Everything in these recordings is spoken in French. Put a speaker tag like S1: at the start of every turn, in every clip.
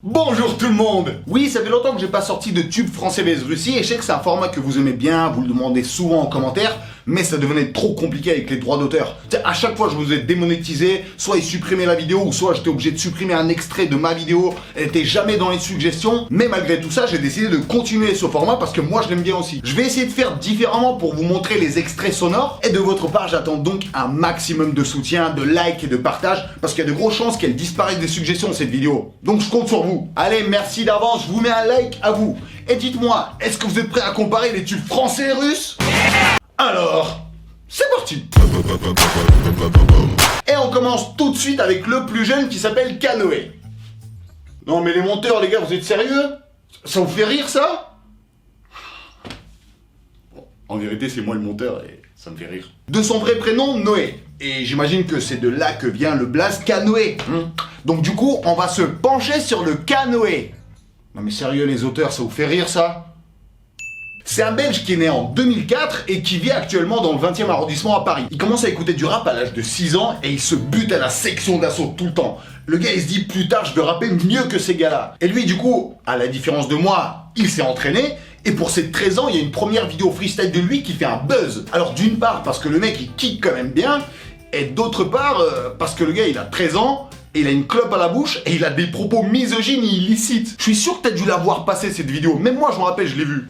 S1: Bonjour tout le monde. Oui, ça fait longtemps que j'ai pas sorti de tube français vs Russie et je sais que c'est un format que vous aimez bien, vous le demandez souvent en commentaire, mais ça devenait trop compliqué avec les droits d'auteur. À chaque fois je vous ai démonétisé, soit ils supprimaient la vidéo ou soit j'étais obligé de supprimer un extrait de ma vidéo, elle était jamais dans les suggestions, mais malgré tout ça j'ai décidé de continuer ce format parce que moi je l'aime bien aussi. Je vais essayer de faire différemment pour vous montrer les extraits sonores et de votre part j'attends donc un maximum de soutien, de likes et de partage parce qu'il y a de grosses chances qu'elle disparaisse des suggestions cette vidéo. Donc je compte sur vous. Allez, merci d'avance, je vous mets un like à vous. Et dites-moi, est-ce que vous êtes prêts à comparer les tubes français et russes? Alors, c'est parti. Et on commence tout de suite avec le plus jeune qui s'appelle Canoë. Non mais les monteurs, les gars, vous êtes sérieux? Ça vous fait rire ça? Bon, en vérité, c'est moi le monteur et ça me fait rire. De son vrai prénom, Noé. Et j'imagine que c'est de là que vient le blaze Canoë. Donc du coup, on va se pencher sur le Canoë. Non mais sérieux les auteurs, ça vous fait rire ça? C'est un Belge qui est né en 2004 et qui vit actuellement dans le 20e arrondissement à Paris. Il commence à écouter du rap à l'âge de 6 ans et il se bute à la section d'assaut tout le temps. Le gars il se dit plus tard je vais rapper mieux que ces gars-là. Et lui du coup, à la différence de moi, il s'est entraîné. Et pour ses 13 ans, il y a une première vidéo freestyle de lui qui fait un buzz. Alors d'une part parce que le mec il kick quand même bien, et d'autre part parce que le gars il a 13 ans, et il a une clope à la bouche, et il a des propos misogynes et illicites. Je suis sûr que t'as dû la voir passer cette vidéo, même moi je me rappelle, je l'ai vue.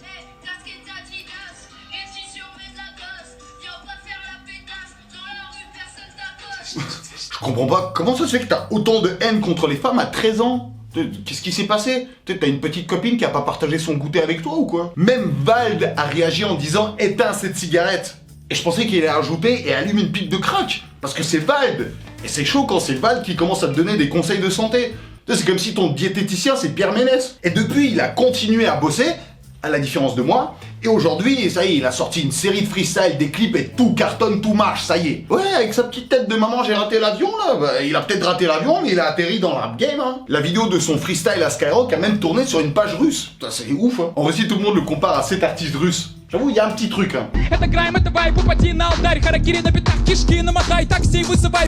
S1: Je comprends pas, comment ça se fait que t'as autant de haine contre les femmes à 13 ans? Qu'est-ce qui s'est passé? Peut-être t'as une petite copine qui a pas partagé son goûter avec toi ou quoi? Même Vald a réagi en disant « éteins cette cigarette ». Et je pensais qu'il allait rajouter « et allume une pipe de crack ». Parce que c'est Vald. Et c'est chaud quand c'est Vald qui commence à te donner des conseils de santé. C'est comme si ton diététicien c'est Pierre Ménès. Et depuis il a continué à bosser, à la différence de moi. Et aujourd'hui, ça y est, il a sorti une série de freestyle, des clips et tout cartonne, tout marche, ça y est. Ouais, avec sa petite tête de maman, j'ai raté l'avion là. Bah, il a peut-être raté l'avion, mais il a atterri dans le rap game. Hein. La vidéo de son freestyle à Skyrock a même tourné sur une page russe. C'est ouf. Hein. En Russie, tout le monde le compare à cet artiste russe. J'avoue, il y a un petit truc. Hein.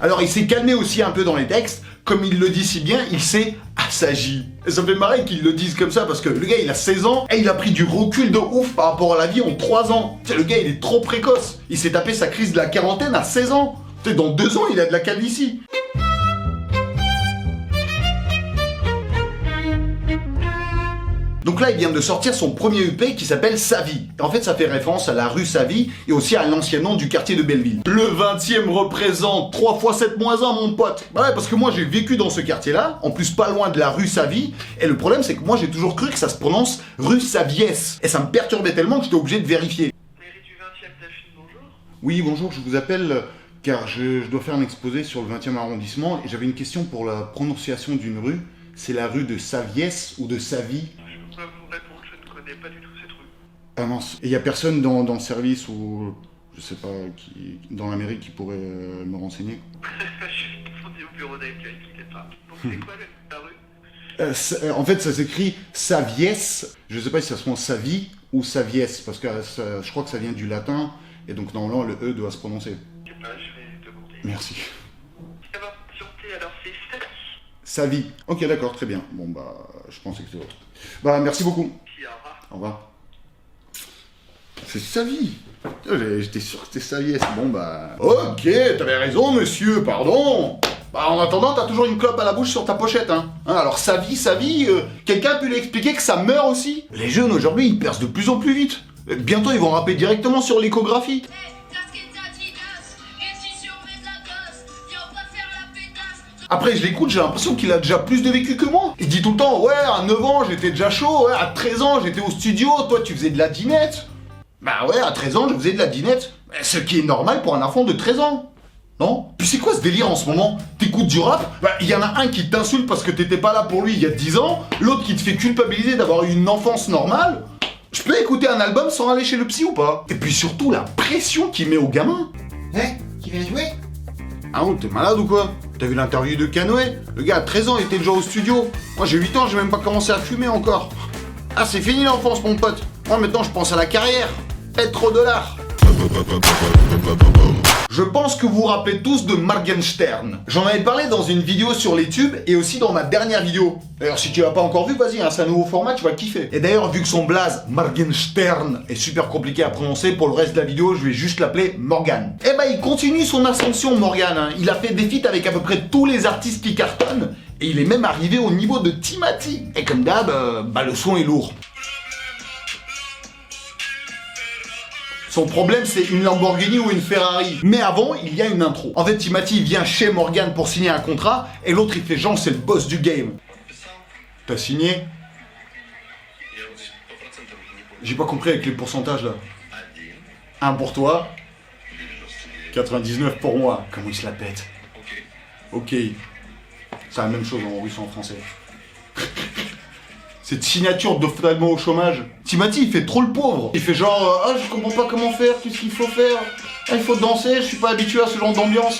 S1: Alors, il s'est calmé aussi un peu dans les textes. Comme il le dit si bien, il s'est assagi. Et ça me fait marrer qu'ils le disent comme ça parce que le gars, il a 16 ans et il a pris du recul de ouf par rapport à la vie en 3 ans. T'sais, le gars, il est trop précoce. Il s'est tapé sa crise de la quarantaine à 16 ans. T'sais, dans 2 ans, il a de la calvitie. Donc là, il vient de sortir son premier EP qui s'appelle Savy. Et en fait, ça fait référence à la rue Savy et aussi à l'ancien nom du quartier de Belleville. Le 20e représente 3 x 7-1, mon pote. Bah ouais, parce que moi, j'ai vécu dans ce quartier-là, en plus pas loin de la rue Savy. Et le problème, c'est que moi, j'ai toujours cru que ça se prononce rue Saviès. Et ça me perturbait tellement que j'étais obligé de vérifier.
S2: Mairie du 20e, Delphine, bonjour.
S1: Oui, bonjour, je vous appelle car je dois faire un exposé sur le 20e arrondissement et j'avais une question pour la prononciation d'une rue. C'est la rue de Saviès ou de Savy?
S2: Je peux vous répondre, je ne connais pas du tout cette rue.
S1: Ah mince, et il y a personne dans le service ou je sais pas qui dans la mairie qui pourrait me renseigner?
S2: Je suis descendu au bureau d'accueil, quittez pas. Donc c'est quoi la rue?
S1: En fait, ça s'écrit Saviès. Je sais pas si ça se prononce Savy ou Saviès parce que je crois que ça vient du latin et donc normalement le E doit se prononcer.
S2: Je sais pas, je vais demander.
S1: Merci.
S2: Ça va, santé, alors c'est Savy.
S1: Savy. Ok, d'accord, très bien. Bon bah, je pensais que c'était autre. Bah, merci beaucoup.
S2: Puis, au revoir.
S1: Au revoir. C'est Savy. J'étais sûr que c'était Saviès. Bon bah... Ok, t'avais raison, monsieur, pardon. Bah, en attendant, t'as toujours une clope à la bouche sur ta pochette, hein. Alors, Savy, quelqu'un a pu lui expliquer que ça meurt aussi? Les jeunes, aujourd'hui, ils percent de plus en plus vite. Bientôt, ils vont rapper directement sur l'échographie. Après, je l'écoute, j'ai l'impression qu'il a déjà plus de vécu que moi. Il dit tout le temps, ouais, à 9 ans, j'étais déjà chaud, ouais, à 13 ans, j'étais au studio, toi, tu faisais de la dinette. Bah ouais, à 13 ans, je faisais de la dinette. Ce qui est normal pour un enfant de 13 ans. Non? Puis c'est quoi ce délire en ce moment? T'écoutes du rap? Bah, il y en a un qui t'insulte parce que t'étais pas là pour lui il y a 10 ans, l'autre qui te fait culpabiliser d'avoir eu une enfance normale. Je peux écouter un album sans aller chez le psy ou pas? Et puis surtout, la pression qu'il met aux gamins. Qui vient jouer? Ah oh, t'es malade ou quoi? T'as vu l'interview de Canoë? Le gars à 13 ans, il était déjà au studio. Moi j'ai 8 ans, j'ai même pas commencé à fumer encore. Ah c'est fini l'enfance mon pote. Moi maintenant je pense à la carrière. Être au dollar. Je pense que vous vous rappelez tous de Morgenstern. J'en avais parlé dans une vidéo sur les tubes et aussi dans ma dernière vidéo. D'ailleurs, si tu l'as pas encore vu, vas-y, hein, c'est un nouveau format, tu vas kiffer. Et d'ailleurs, vu que son blaze, Morgenstern, est super compliqué à prononcer, pour le reste de la vidéo, je vais juste l'appeler Morgan. Eh ben, il continue son ascension, Morgan. Hein. Il a fait des feats avec à peu près tous les artistes qui cartonnent, et il est même arrivé au niveau de Timati. Et comme d'hab, le son est lourd. Son problème, c'est une Lamborghini ou une Ferrari. Mais avant, il y a une intro. En fait, Timati vient chez Morgan pour signer un contrat, et l'autre, il fait genre, c'est le boss du game. T'as signé? J'ai pas compris avec les pourcentages, là. 1 pour toi, 99 pour moi. Comment il se la pète? Ok. C'est la même chose en russe et en français. Cette signature d'ophtalmo au chômage. Timati, il fait trop le pauvre. Il fait genre, je comprends pas comment faire, qu'est-ce qu'il faut faire? Il faut danser, je suis pas habitué à ce genre d'ambiance.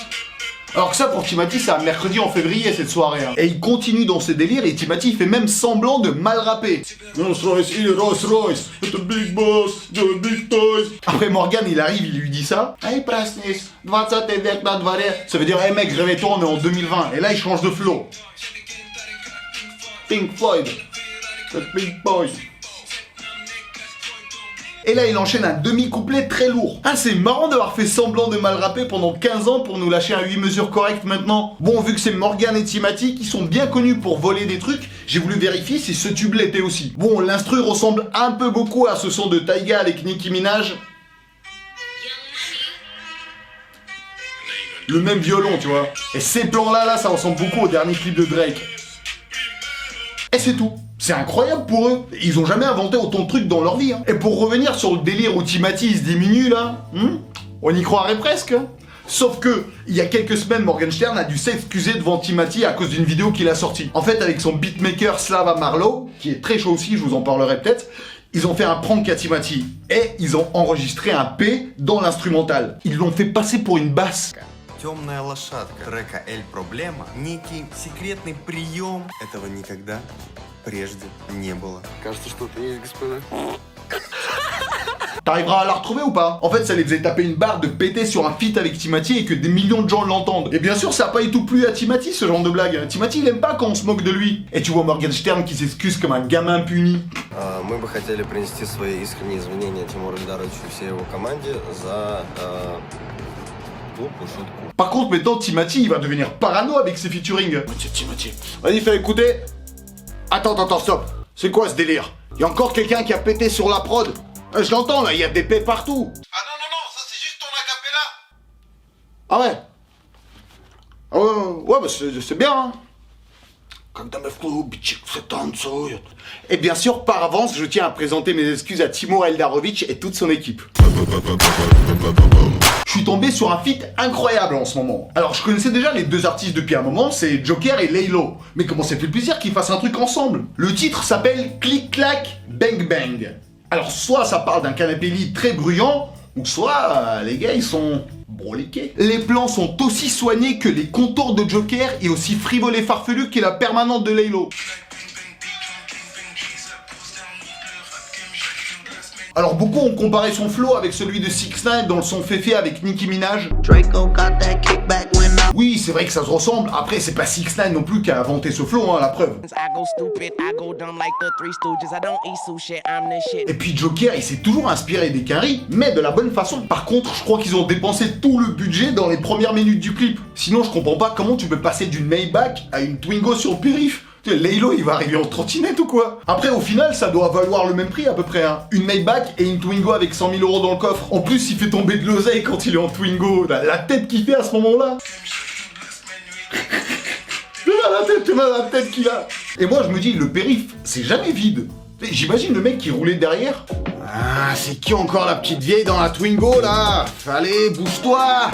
S1: Alors que ça, pour Timati, c'est un mercredi en février, cette soirée. Hein. Et il continue dans ses délires, et Timati, il fait même semblant de mal rapper. Rolls Royce, Rolls Royce, the big boss, the big toys. Après, Morgan, il arrive, il lui dit ça. Hey, Prasnis, 20 vek na dvore. Ça veut dire, hey mec, réveille-toi, on est en 2020. Et là, il change de flow. Pink Floyd. The Big Boys. Et là, il enchaîne un demi-couplet très lourd. Ah, c'est marrant d'avoir fait semblant de mal rapper pendant 15 ans pour nous lâcher un 8 mesures correct maintenant. Bon, vu que c'est Morgan et Timati qui sont bien connus pour voler des trucs, j'ai voulu vérifier si ce tube l'était aussi. Bon, l'instru ressemble un peu beaucoup à ce son de Taiga avec Nicki Minaj. Le même violon, tu vois. Et ces plans-là, ça ressemble beaucoup au dernier clip de Drake. Et c'est tout. C'est incroyable pour eux. Ils ont jamais inventé autant de trucs dans leur vie. Hein. Et pour revenir sur le délire où Timati il se diminue là, on y croirait presque. Hein. Sauf que, il y a quelques semaines, Morgenstern a dû s'excuser devant Timati à cause d'une vidéo qu'il a sortie. En fait, avec son beatmaker Slava Marlow, qui est très chaud aussi, je vous en parlerai peut-être, ils ont fait un prank à Timati. Et ils ont enregistré un P dans l'instrumental. Ils l'ont fait passer pour une basse.
S3: Темная лошадка трека «Эль Проблема» некий секретный прием. Этого никогда прежде не было. Кажется, что-то есть, господа.
S1: T'arriveras à la retrouver ou pas? En fait, ça les faisait taper une barre de péter sur un feat avec Timati et que des millions de gens l'entendent. Et bien sûr, ça a pas du tout plu à Timati, ce genre de blague. Timati, il aime pas quand on se moque de lui. Et tu vois Morgenstern qui s'excuse comme un gamin puni.
S3: Мы бы хотели принести свои искренние извинения Тимуру Эльдаровичу и всей его команде за глупую шутку.
S1: Par contre, maintenant, Timati, il va devenir parano avec ses featuring. Timati. Vas-y, fais écouter. Attends, stop. C'est quoi ce délire? Y a encore quelqu'un qui a pété sur la prod? Je l'entends là, il y a des pets partout.
S3: Ah non, ça c'est juste ton acapella.
S1: Ah ouais? Ah ouais, bah c'est bien, hein. Et bien sûr, par avance, je tiens à présenter mes excuses à Timur Eldarovic et toute son équipe. Je suis tombé sur un feat incroyable en ce moment. Alors, je connaissais déjà les deux artistes depuis un moment, c'est Joker et Laylo. Mais comment ça fait plaisir qu'ils fassent un truc ensemble? Le titre s'appelle Click Clack Bang Bang. Alors, soit ça parle d'un canapé lit très bruyant, ou soit les gars ils sont broliqués. Les plans sont aussi soignés que les contours de Joker et aussi frivoles et farfelus qu'est la permanente de Laylo. Alors beaucoup ont comparé son flow avec celui de 6ix9ine dans le son Féfé avec Nicki Minaj. Oui, c'est vrai que ça se ressemble. Après, c'est pas 6ix9ine non plus qui a inventé ce flow, hein, la preuve. Et puis Joker, il s'est toujours inspiré des Quinry, mais de la bonne façon. Par contre, je crois qu'ils ont dépensé tout le budget dans les premières minutes du clip. Sinon, je comprends pas comment tu peux passer d'une Maybach à une Twingo sur le périph'. Laylo, il va arriver en trottinette ou quoi? Après, au final, ça doit valoir le même prix à peu près, hein. Une Maybach et une Twingo avec 100 000 € dans le coffre. En plus, il fait tomber de l'oseille quand il est en Twingo. La tête qu'il fait à ce moment-là. Tu vois la tête qu'il a. Et moi, je me dis, le périph', c'est jamais vide. J'imagine le mec qui roulait derrière. Ah, c'est qui encore la petite vieille dans la Twingo, là? Allez, bouge-toi.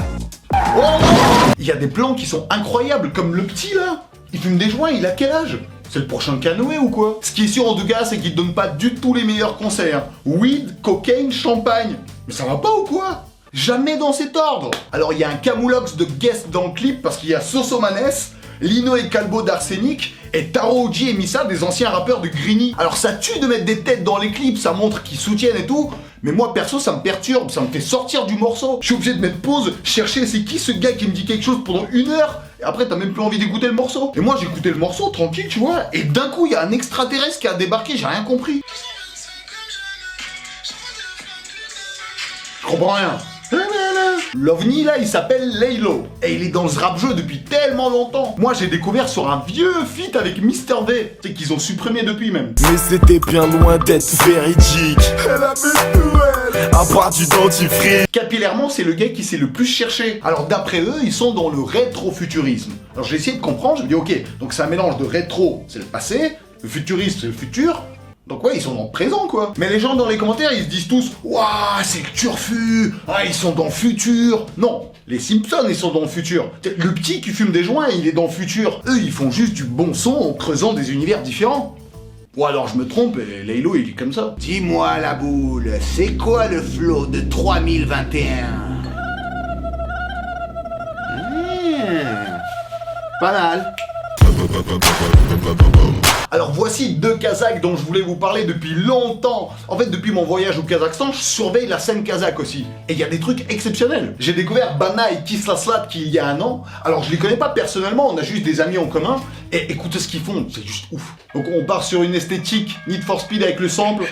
S1: Oh non! Il y a des plans qui sont incroyables, comme le petit, là. Il fume des joints, il a quel âge? C'est le prochain Canoë ou quoi? Ce qui est sûr en tout cas, c'est qu'il te donne pas du tout les meilleurs conseils. Hein. Weed, cocaine, champagne. Mais ça va pas ou quoi? Jamais dans cet ordre. Alors il y a un camoulox de guest dans le clip parce qu'il y a Sosomanes, Lino et Calbo d'Arsenic et Taro Oji et Misa, des anciens rappeurs de Greeny. Alors ça tue de mettre des têtes dans les clips, ça montre qu'ils soutiennent et tout, Mais moi, perso, ça me perturbe, ça me fait sortir du morceau. Je suis obligé de mettre pause, chercher c'est qui ce gars qui me dit quelque chose pendant 1 heure, et après t'as même plus envie d'écouter le morceau. Et moi, j'écoutais le morceau, tranquille, tu vois, et d'un coup, il y a un extraterrestre qui a débarqué, j'ai rien compris. Je comprends rien. L'OVNI là, il s'appelle Laylo. Et il est dans ce rap jeu depuis tellement longtemps. Moi j'ai découvert sur un vieux feat avec Mr. V. C'est qu'ils ont supprimé depuis même.
S4: Mais c'était bien loin d'être véridique. Elle a mis à part du dentifrice.
S1: Capillairement, c'est le gars qui s'est le plus cherché. Alors d'après eux, ils sont dans le rétrofuturisme. Alors j'ai essayé de comprendre, je me dis ok, donc c'est un mélange de rétro, c'est le passé, le futuriste, c'est le futur. Donc ouais, ils sont dans le présent quoi. Mais les gens dans les commentaires, ils se disent tous waouh, c'est le turfu. Ah, ils sont dans le futur. Non, les Simpsons, ils sont dans le futur. Le petit qui fume des joints, il est dans le futur. Eux, ils font juste du bon son en creusant des univers différents. Ou alors je me trompe et Laylo, il est comme ça. Dis-moi la boule, c'est quoi le flow de 3021 ? Pas mal. Alors voici 2 Kazakhs dont je voulais vous parler depuis longtemps. En fait, depuis mon voyage au Kazakhstan, je surveille la scène kazakh aussi. Et il y a des trucs exceptionnels. J'ai découvert Bana et Kislaslatki il y a 1 an. Alors je les connais pas personnellement, on a juste des amis en commun. Et écoutez ce qu'ils font, c'est juste ouf. Donc on part sur une esthétique Need for Speed avec le sample.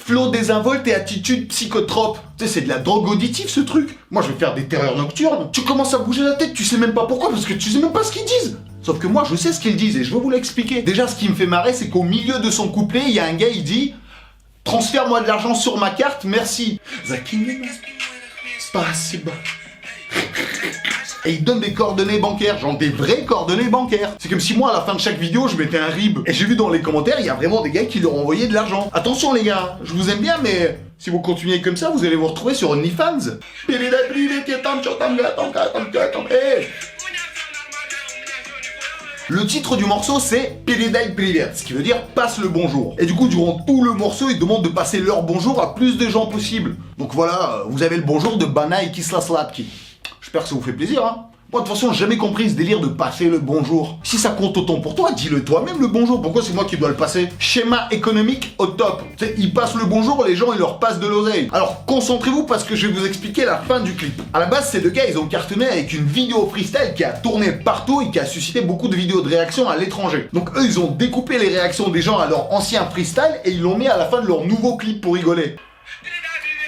S1: Flow désinvolte et attitude psychotrope. Tu sais, c'est de la drogue auditive ce truc. Moi je vais faire des terreurs nocturnes. Tu commences à bouger la tête, tu sais même pas pourquoi, parce que tu sais même pas ce qu'ils disent. Sauf que moi je sais ce qu'ils disent et je vais vous l'expliquer. Déjà ce qui me fait marrer, c'est qu'au milieu de son couplet, il y a un gars, il dit « Transfère-moi de l'argent sur ma carte, merci. » Spasiba. Et il donne des coordonnées bancaires, genre des vraies coordonnées bancaires. C'est comme si moi, à la fin de chaque vidéo, je mettais un RIB. Et j'ai vu dans les commentaires, il y a vraiment des gars qui leur ont envoyé de l'argent. Attention les gars, je vous aime bien, mais si vous continuez comme ça, vous allez vous retrouver sur OnlyFans. Le titre du morceau, c'est Передай привет, ce qui veut dire passe le bonjour. Et du coup, durant tout le morceau, ils demandent de passer leur bonjour à plus de gens possible. Donc voilà, vous avez le bonjour de Bana et Kislaslatki. J'espère que ça vous fait plaisir, hein. Moi, de toute façon, j'ai jamais compris ce délire de passer le bonjour. Si ça compte autant pour toi, dis-le toi-même le bonjour. Pourquoi c'est moi qui dois le passer? Schéma économique au top. Tu sais, ils passent le bonjour, les gens, ils leur passent de l'oseille. Alors, concentrez-vous parce que je vais vous expliquer la fin du clip. À la base, ces 2 gars, ils ont cartonné avec une vidéo freestyle qui a tourné partout et qui a suscité beaucoup de vidéos de réaction à l'étranger. Donc, eux, ils ont découpé les réactions des gens à leur ancien freestyle et ils l'ont mis à la fin de leur nouveau clip pour rigoler.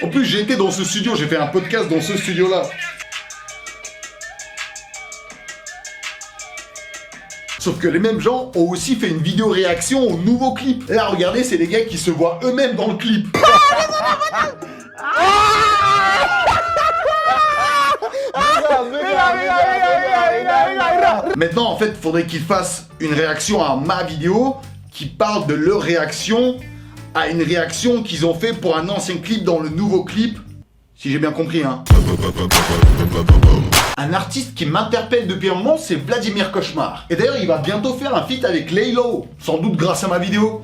S1: En plus, j'ai été dans ce studio, j'ai fait un podcast dans ce studio-là. Sauf que les mêmes gens ont aussi fait une vidéo réaction au nouveau clip. Là, regardez, c'est les gars qui se voient eux-mêmes dans le clip. Maintenant, en fait, faudrait qu'ils fassent une réaction à ma vidéo qui parle de leur réaction à une réaction qu'ils ont fait pour un ancien clip dans le nouveau clip. Si j'ai bien compris, hein. Un artiste qui m'interpelle depuis un moment, c'est Vladimir Cauchemar. Et d'ailleurs, il va bientôt faire un feat avec Laylo, sans doute grâce à ma vidéo.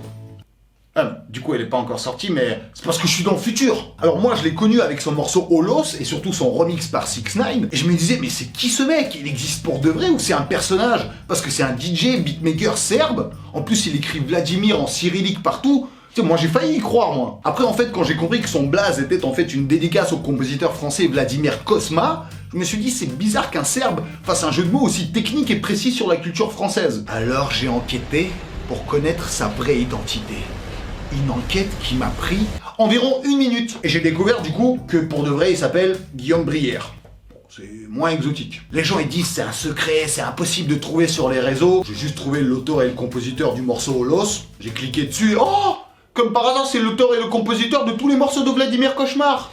S1: Du coup, elle est pas encore sortie, mais c'est parce que je suis dans le futur. Alors moi, je l'ai connu avec son morceau Holos, et surtout son remix par 6ix9ine, et je me disais, mais c'est qui ce mec? Il existe pour de vrai ou c'est un personnage? Parce que c'est un DJ, beatmaker serbe, en plus il écrit Vladimir en cyrillique partout. Tu sais, moi j'ai failli y croire, moi. Après, en fait, quand j'ai compris que son blaze était en fait une dédicace au compositeur français Vladimir Cosma, je me suis dit, c'est bizarre qu'un Serbe fasse un jeu de mots aussi technique et précis sur la culture française. Alors j'ai enquêté pour connaître sa vraie identité. Une enquête qui m'a pris environ 1 minute. Et j'ai découvert du coup que pour de vrai, il s'appelle Guillaume Brière. C'est moins exotique. Les gens ils disent c'est un secret, c'est impossible de trouver sur les réseaux. J'ai juste trouvé l'auteur et le compositeur du morceau Holos. J'ai cliqué dessus et oh! Comme par hasard, c'est l'auteur et le compositeur de tous les morceaux de Vladimir Cauchemar.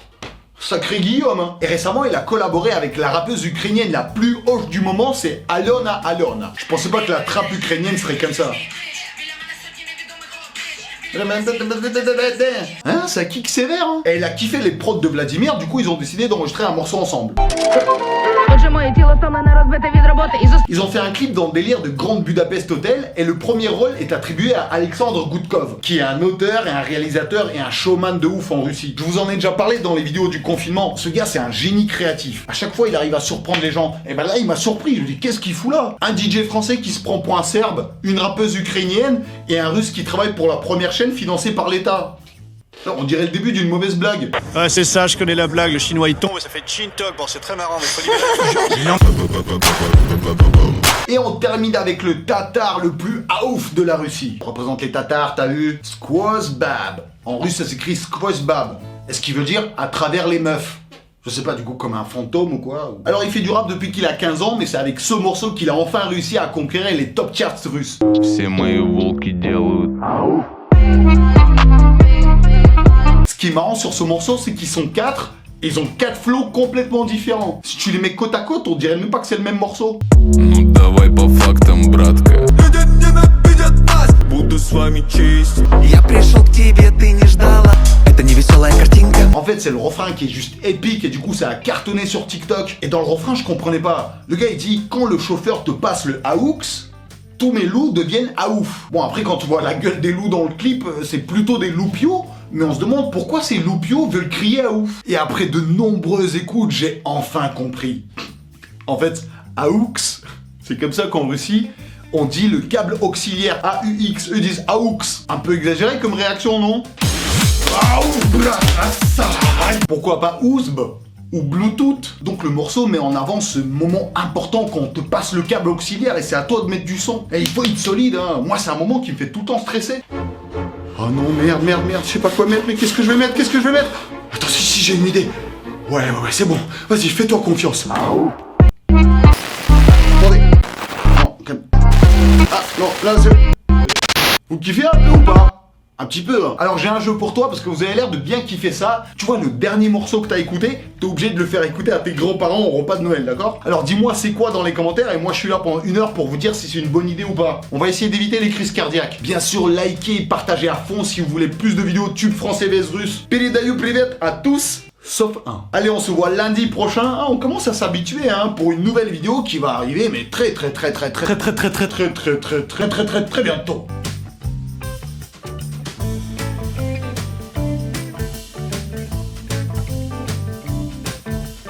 S1: Sacré Guillaume, hein. Et récemment, il a collaboré avec la rappeuse ukrainienne la plus hoche du moment, c'est Alona. Je pensais pas que la trappe ukrainienne serait comme ça. Hein, ça kick sévère, hein. Et elle a kiffé les prods de Vladimir, du coup ils ont décidé d'enregistrer un morceau ensemble.
S5: Отже, моє тіло стомлене, розбите від роботи і
S1: Ils ont fait un clip dans le délire de Grand Budapest Hotel et le premier rôle est attribué à Alexandre Goudkov, qui est un auteur et un réalisateur et un showman de ouf en Russie. Je vous en ai déjà parlé dans les vidéos du confinement. Ce gars, c'est un génie créatif. À chaque fois, il arrive à surprendre les gens. Et ben là, il m'a surpris. Je me dis, qu'est-ce qu'il fout là? Un DJ français qui se prend pour un Serbe, une rappeuse ukrainienne et un Russe qui travaille pour la première chaîne financée par l'État. On dirait le début d'une mauvaise blague.
S6: Ouais, c'est ça, je connais la blague. Le chinois il tombe et ça fait chin-talk. Bon, c'est très marrant, mais faut libérer.
S1: Et on termine avec le tatar le plus ouf de la Russie. Il représente les tatars, t'as vu? Skvozbab. En russe, ça s'écrit Skvozbab. Et ce qui veut dire à travers les meufs. Je sais pas, du coup, comme un fantôme ou quoi. Alors, il fait du rap depuis qu'il a 15 ans, mais c'est avec ce morceau qu'il a enfin réussi à conquérir les top charts russes.
S7: Все мои волки делают.
S1: Ce qui est marrant sur ce morceau, c'est qu'ils sont 4. Et ils ont 4 flows complètement différents. Si tu les mets côte à côte, on dirait même pas que c'est le même morceau.
S7: Ну давай по фактам, братка.
S3: Буду с вами честь.
S8: Я пришел к тебе, ты не ждала. Это не веселая картинка.
S1: En fait, c'est le refrain qui est juste épique et du coup, ça a cartonné sur TikTok. Et dans le refrain, je comprenais pas. Le gars, il dit, quand le chauffeur te passe le AUX, tous mes loups deviennent AOUF. Bon, après, quand tu vois la gueule des loups dans le clip, c'est plutôt des loupios. Mais on se demande pourquoi ces loupios veulent crier AOUF. Et après de nombreuses écoutes, j'ai enfin compris. En fait, AUX, c'est comme ça qu'en Russie, on dit le câble auxiliaire AUX. Eux disent AUX. Un peu exagéré comme réaction, non? Pourquoi pas USB ou Bluetooth? Donc le morceau met en avant ce moment important quand on te passe le câble auxiliaire et c'est à toi de mettre du son. Et il faut être solide, hein. Moi, c'est un moment qui me fait tout le temps stresser. Oh non, merde, je sais pas quoi mettre, mais qu'est-ce que je vais mettre? Attends, si, j'ai une idée. Ouais, c'est bon. Vas-y, fais-toi confiance. Attendez. Non, calme. Ah, non, là, c'est... Vous kiffez un peu ou pas? Un petit peu, hein. Alors j'ai un jeu pour toi parce que vous avez l'air de bien kiffer ça. Tu vois, le dernier morceau que t'as écouté, t'es obligé de le faire écouter à tes grands-parents au repas de Noël, d'accord? Alors dis-moi c'est quoi dans les commentaires et moi je suis là pendant 1 heure pour vous dire si c'est une bonne idée ou pas. On va essayer d'éviter les crises cardiaques. Bien sûr, likez et partagez à fond si vous voulez plus de vidéos tubes français vs russe. Передаю привет à tous, sauf un. Allez, on se voit lundi prochain. Ah, on commence à s'habituer, hein, pour une nouvelle vidéo qui va arriver, mais très bientôt.